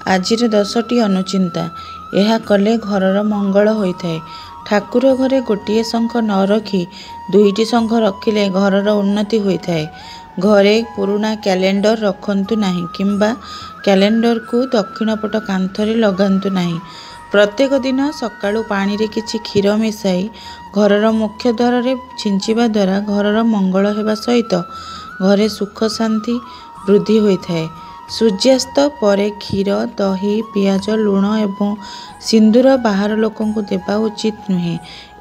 आजिर 10टी अनुचिंता यह कले घरर मंगल होता है। ठाकुर घरे गोटे शंख न रखी 2टी शंख रखिले घरर उन्नति होता है। घरे पुराना कैलेंडर रखंतु नहीं किंबा कैलेंडर को दक्षिण पट कांथरे लगांतु नहीं। प्रत्येक दिन सकाळु पानी रे किछि क्षीर मिसाई घरर मुख्य द्वार रे छिंचिबा द्वारा घरर मंगल हेबा सहित घरे सुख शांति वृद्धि होता है। सूर्यास्त परे क्षीर दही पियाज लुण एवं सिंदूर बाहर लोकंकु देबा उचित नुहे।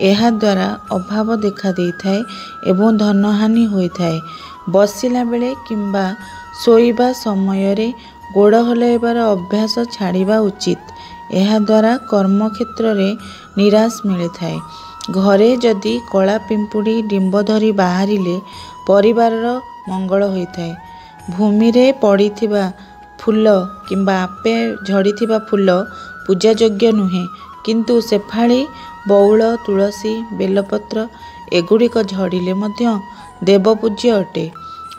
एहा द्वारा अभाव देखा देइथाए एवं धनहानि होइथाए। बसिला बेले किंबा सोइबा समय रे गोड़ हलाइबार अभ्यास छाड़िबा उचित। एहा द्वारा कर्म क्षेत्र रे निराश मिलिथाए। घरे जदि कला पिंपुड़ी डिंब धरी बाहरिले परिवारर मंगल होइथाए। भूमि रे पड़िथिबा फूल किंबा आपे झड़ीथिबा फूल पूजा योग्य नुहे, किंतु सेफाली बौल तुलसी बेलपत्र एगुड़िक झड़िले मध्य देवपूज्य अटे।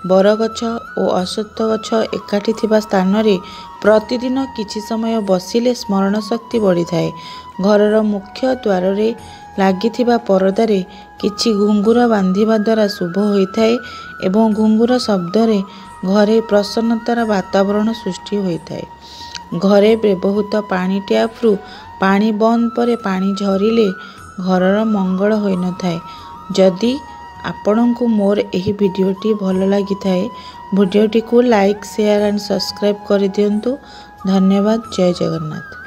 बरगछ और अश्वत्थ गछ एकाठी थिबा स्थान रे प्रतिदिन किछि समय बसिले स्मरण शक्ति बढ़ी थाए। घरर मुख्य द्वार रे लागिथिबा परदा रे किछि घुंगुर बांधिबा द्वारा शुभ होइथाए एवं घुंगुर शब्द रे घरे प्रसन्नतार वातावरण सृष्टि होता है। घरे व्यवहृत पानी ट्याप्रु पानी बंद पर पानी झरिले घरर मंगल होई न थाए। जदि आपणको मोर एही वीडियोटी भल लगी थाए वीडियोटी को लाइक शेयर एंड सब्सक्राइब कर दियंतु। धन्यवाद। जय जगन्नाथ।